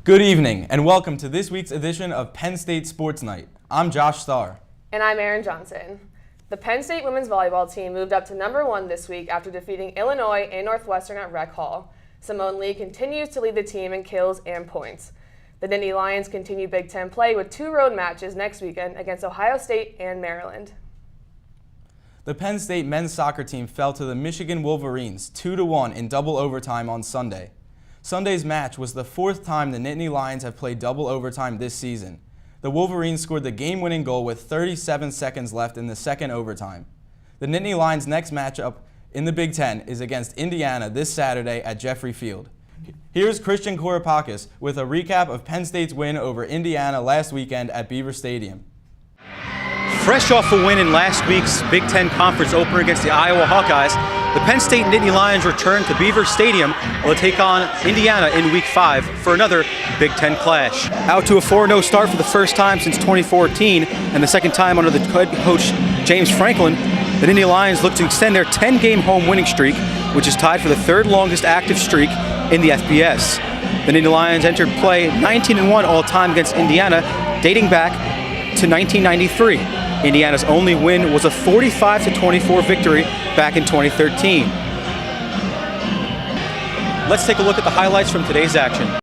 Good evening, and welcome to this week's edition of Penn State Sports Night. I'm Josh Starr. And I'm Aaron Johnson. The Penn State women's volleyball team moved up to #1 this week after defeating Illinois and Northwestern at Rec Hall. Simone Lee continues to lead the team in kills and points. The Nittany Lions continue Big Ten play with 2 road matches next weekend against Ohio State and Maryland. The Penn State men's soccer team fell to the Michigan Wolverines 2-1 in double overtime on Sunday. Sunday's match was the 4th time the Nittany Lions have played double overtime this season. The Wolverines scored the game-winning goal with 37 seconds left in the second overtime. The Nittany Lions' next matchup in the Big Ten is against Indiana this Saturday at Jeffrey Field. Here's Christian Korapakis with a recap of Penn State's win over Indiana last weekend at Beaver Stadium. Fresh off a win in last week's Big Ten Conference opener against the Iowa Hawkeyes, the Penn State Nittany Lions return to Beaver Stadium while they take on Indiana in Week 5 for another Big Ten clash. Out to a 4-0 start for the first time since 2014 and the second time under the head coach James Franklin, the Nittany Lions look to extend their 10-game home winning streak, which is tied for the 3rd longest active streak in the FBS. The Nittany Lions entered play 19-1 all-time against Indiana, dating back to 1993. Indiana's only win was a 45-24 victory back in 2013. Let's take a look at the highlights from today's action.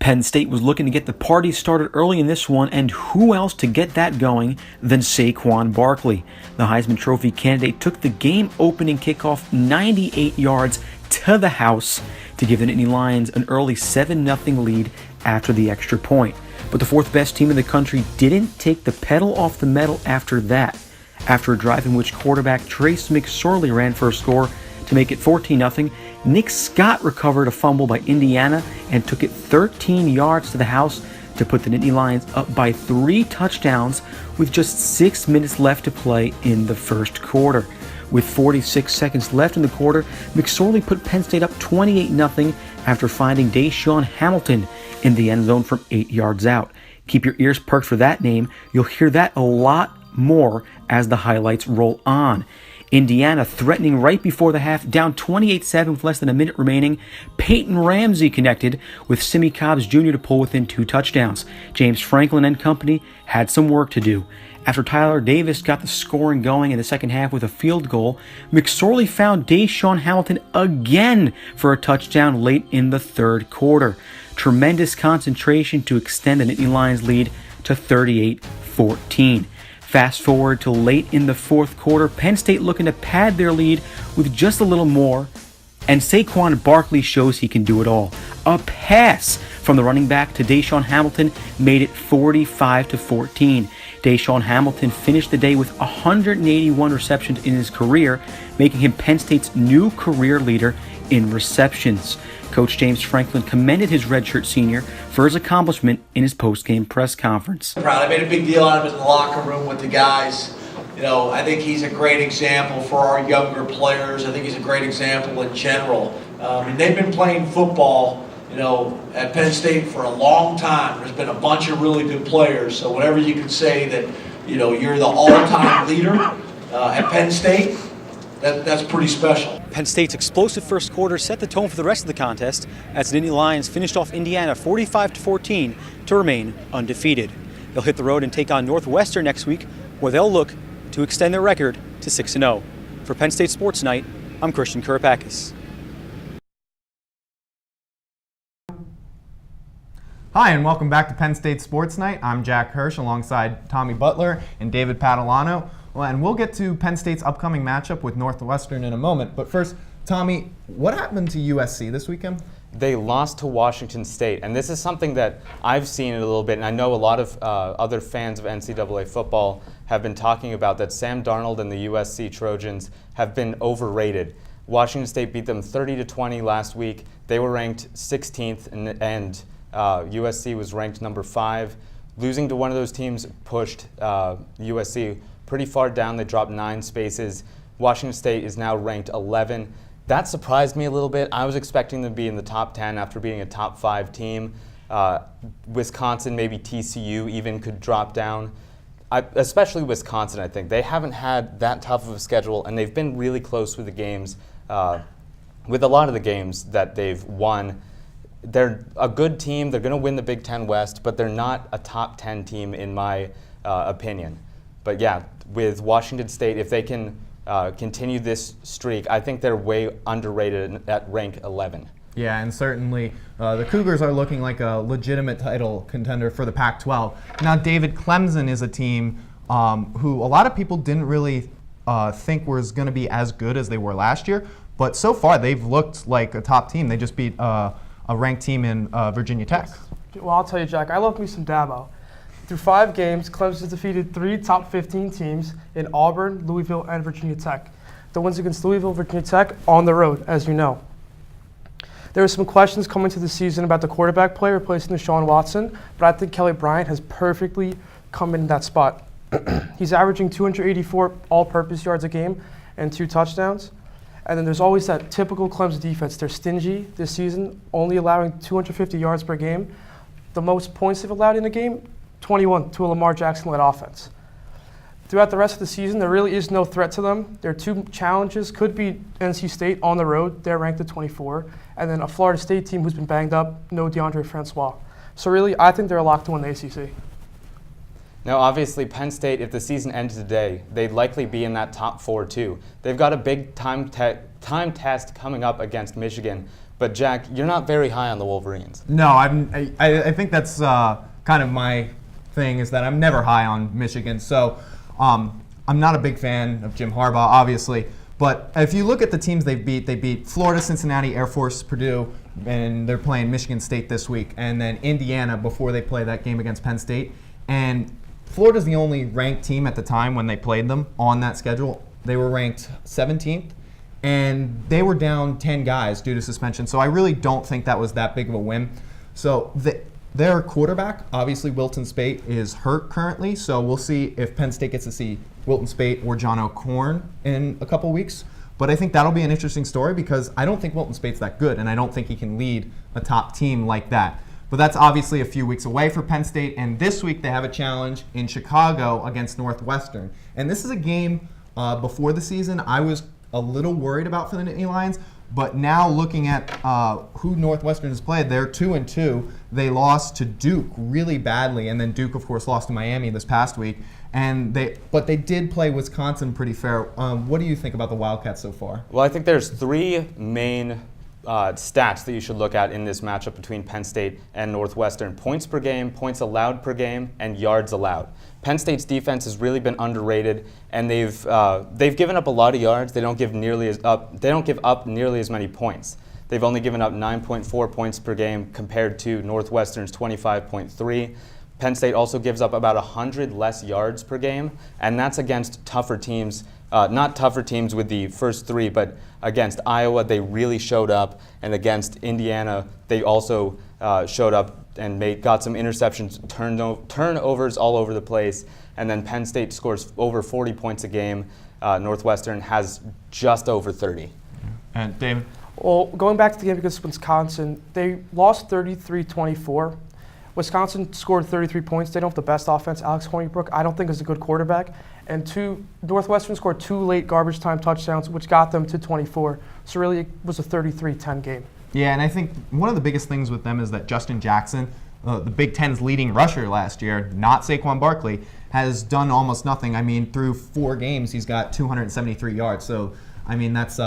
Penn State was looking to get the party started early in this one, and who else to get that going than Saquon Barkley? The Heisman Trophy candidate took the game-opening kickoff 98 yards to the house to give the Nittany Lions an early 7-0 lead after the extra point. But the 4th best team in the country didn't take the pedal off the metal after that. After a drive in which quarterback Trace McSorley ran for a score to make it 14-0, Nick Scott recovered a fumble by Indiana and took it 13 yards to the house to put the Nittany Lions up by 3 touchdowns with just 6 minutes left to play in the first quarter. With 46 seconds left in the quarter, McSorley put Penn State up 28-0 after finding Deshaun Hamilton in the end zone from 8 yards out. Keep your ears perked for that name. You'll hear that a lot more as the highlights roll on. Indiana threatening right before the half, down 28-7 with less than a minute remaining. Peyton Ramsey connected with Simi Cobbs Jr. to pull within 2 touchdowns. James Franklin and company had some work to do. After Tyler Davis got the scoring going in the second half with a field goal, McSorley found Deshaun Hamilton again for a touchdown late in the 3rd quarter. Tremendous concentration to extend the Nittany Lions lead to 38-14. Fast forward to late in the 4th quarter, Penn State looking to pad their lead with just a little more, and Saquon Barkley shows he can do it all. A pass from the running back to Deshaun Hamilton made it 45-14. Deshaun Hamilton finished the day with 181 receptions in his career, making him Penn State's new career leader in receptions. Coach James Franklin commended his redshirt senior for his accomplishment in his post-game press conference. Proud. I made a big deal out of it in the locker room with the guys. You know, I think he's a great example for our younger players. I think he's a great example in general. And they've been playing football, you know, at Penn State for a long time. There's been a bunch of really good players. So whenever you can say that, you know, you're the all-time leader at Penn State, that's pretty special. Penn State's explosive first quarter set the tone for the rest of the contest as the Nittany Lions finished off Indiana 45-14 to remain undefeated. They'll hit the road and take on Northwestern next week, where they'll look to extend their record to 6-0. For Penn State Sports Night, I'm Christian Korapakis. Hi, and welcome back to Penn State Sports Night. I'm Jack Hirsch alongside Tommy Butler and David Padalano. Well, and we'll get to Penn State's upcoming matchup with Northwestern in a moment. But first, Tommy, what happened to USC this weekend? They lost to Washington State, and this is something that I've seen a little bit, and I know a lot of other fans of NCAA football have been talking about that Sam Darnold and the USC Trojans have been overrated. Washington State beat them 30-20 last week. They were ranked 16th, and USC was ranked number 5. Losing to one of those teams pushed USC pretty far down. They dropped 9 spaces. Washington State is now ranked 11. That surprised me a little bit. I was expecting them to be in the top 10 after being a top 5 team. Wisconsin, maybe TCU even could drop down. Especially Wisconsin, I think. They haven't had that tough of a schedule, and they've been really close with the games, with a lot of the games that they've won. they're a good team. They're going to win the Big Ten West, but they're not a top 10 team in my opinion. But yeah, with Washington State, if they can continue this streak, I think they're way underrated at rank 11. Yeah, and certainly the Cougars are looking like a legitimate title contender for the Pac-12. Now, David, Clemson is a team who a lot of people didn't really think was going to be as good as they were last year, but so far they've looked like a top team. They just beat a ranked team in Virginia Tech. Well, I'll tell you, Jack, I love me some Dabo. Through 5 games, Clemson has defeated 3 top 15 teams in Auburn, Louisville, and Virginia Tech. The wins against Louisville, Virginia Tech on the road, as you know. There were some questions coming to the season about the quarterback play replacing Deshaun Watson, but I think Kelly Bryant has perfectly come in that spot. He's averaging 284 all-purpose yards a game and 2 touchdowns. And then there's always that typical Clemson defense. They're stingy this season, only allowing 250 yards per game. The most points they've allowed in a game, 21 to a Lamar Jackson-led offense. Throughout the rest of the season, there really is no threat to them. Their 2 challenges could be NC State on the road. They're ranked at 24. And then a Florida State team who's been banged up, no DeAndre Francois. So really, I think they're a lock to win the ACC. Now, obviously, Penn State, if the season ended today, they'd likely be in that top 4 too. They've got a big time test coming up against Michigan. But Jack, you're not very high on the Wolverines. No, I think that's kind of my thing, is that I'm never high on Michigan. So I'm not a big fan of Jim Harbaugh, obviously. But if you look at the teams they beat Florida, Cincinnati, Air Force, Purdue, and they're playing Michigan State this week, and then Indiana before they play that game against Penn State. And Florida's the only ranked team at the time when they played them on that schedule. They were ranked 17th, and they were down 10 guys due to suspension. So I really don't think that was that big of a win. So their quarterback, obviously Wilton Speight, is hurt currently. So we'll see if Penn State gets to see Wilton Speight or John O'Corn in a couple weeks. But I think that'll be an interesting story because I don't think Wilton Speight's that good, and I don't think he can lead a top team like that. But that's obviously a few weeks away for Penn State, and this week they have a challenge in Chicago against Northwestern. And this is a game before the season I was a little worried about for the Nittany Lions, but now looking at who Northwestern has played, they're 2-2. They lost to Duke really badly, and then Duke, of course, lost to Miami this past week. But they did play Wisconsin pretty fair. What do you think about the Wildcats so far? Well, I think there's 3 main stats that you should look at in this matchup between Penn State and Northwestern: points per game, points allowed per game, and yards allowed. Penn State's defense has really been underrated, and they've given up a lot of yards. They don't give up nearly as many points. They've only given up 9.4 points per game compared to Northwestern's 25.3. Penn State also gives up about 100 less yards per game, and that's against tougher teams. Not tougher teams with the first 3, but against Iowa, they really showed up, and against Indiana, they also showed up and got some interceptions, turnovers all over the place, and then Penn State scores over 40 points a game. Northwestern has just over 30. And David? Well, going back to the game against Wisconsin, they lost 33-24. Wisconsin scored 33 points. They don't have the best offense. Alex Hornibrook, I don't think, is a good quarterback. And Northwestern scored 2 late garbage time touchdowns, which got them to 24. So really, it was a 33-10 game. Yeah, and I think one of the biggest things with them is that Justin Jackson, the Big Ten's leading rusher last year, not Saquon Barkley, has done almost nothing. I mean, through 4 games, he's got 273 yards. So, I mean, that's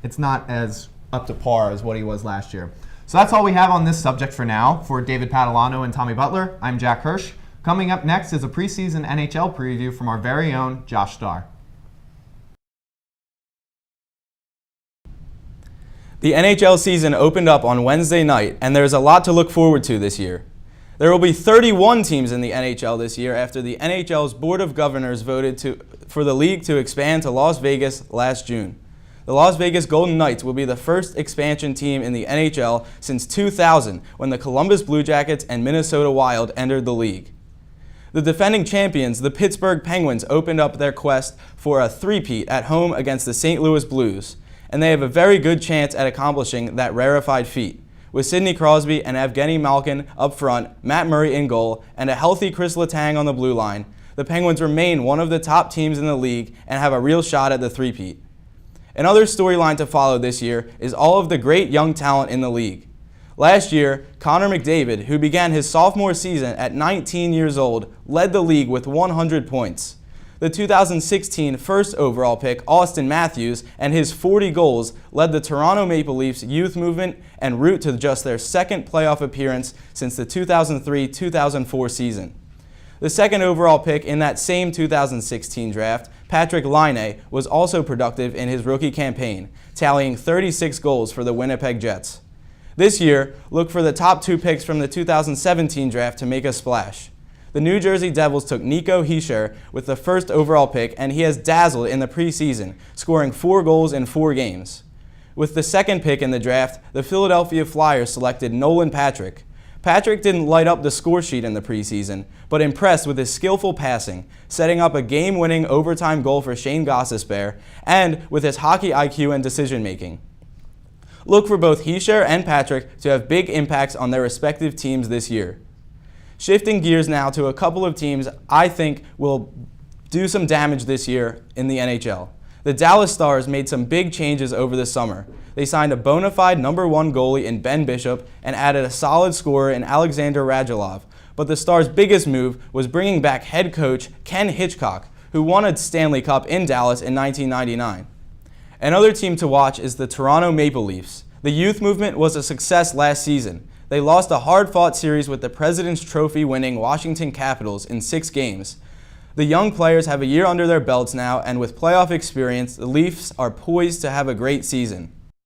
it's not as up to par as what he was last year. So that's all we have on this subject for now. For David Padalano and Tommy Butler, I'm Jack Hirsch. Coming up next is a preseason NHL preview from our very own Josh Starr. The NHL season opened up on Wednesday night, and there's a lot to look forward to this year. There will be 31 teams in the NHL this year after the NHL's Board of Governors voted for the league to expand to Las Vegas last June. The Las Vegas Golden Knights will be the first expansion team in the NHL since 2000, when the Columbus Blue Jackets and Minnesota Wild entered the league. The defending champions, the Pittsburgh Penguins, opened up their quest for a three-peat at home against the St. Louis Blues, and they have a very good chance at accomplishing that rarefied feat. With Sidney Crosby and Evgeny Malkin up front, Matt Murray in goal, and a healthy Chris Letang on the blue line, the Penguins remain one of the top teams in the league and have a real shot at the three-peat. Another storyline to follow this year is all of the great young talent in the league. Last year, Connor McDavid, who began his sophomore season at 19 years old, led the league with 100 points. The 2016 first overall pick, Austin Matthews, and his 40 goals led the Toronto Maple Leafs youth movement en route to just their second playoff appearance since the 2003-2004 season. The second overall pick in that same 2016 draft, Patrick Laine, was also productive in his rookie campaign, tallying 36 goals for the Winnipeg Jets. This year, look for the top 2 picks from the 2017 draft to make a splash. The New Jersey Devils took Nico Hischier with the first overall pick, and he has dazzled in the preseason, scoring 4 goals in 4 games. With the second pick in the draft, the Philadelphia Flyers selected Nolan Patrick. Patrick didn't light up the score sheet in the preseason, but impressed with his skillful passing, setting up a game-winning overtime goal for Shane Gostisbehere, and with his hockey IQ and decision-making. Look for both Hischier and Patrick to have big impacts on their respective teams this year. Shifting gears now to a couple of teams I think will do some damage this year in the NHL. The Dallas Stars made some big changes over the summer. They signed a bona fide #1 goalie in Ben Bishop and added a solid scorer in Alexander Radulov. But the Stars' biggest move was bringing back head coach Ken Hitchcock, who won a Stanley Cup in Dallas in 1999. Another team to watch is the Toronto Maple Leafs. The youth movement was a success last season. They lost a hard-fought series with the President's Trophy-winning Washington Capitals in 6 games. The young players have a year under their belts now, and with playoff experience, the Leafs are poised to have a great season.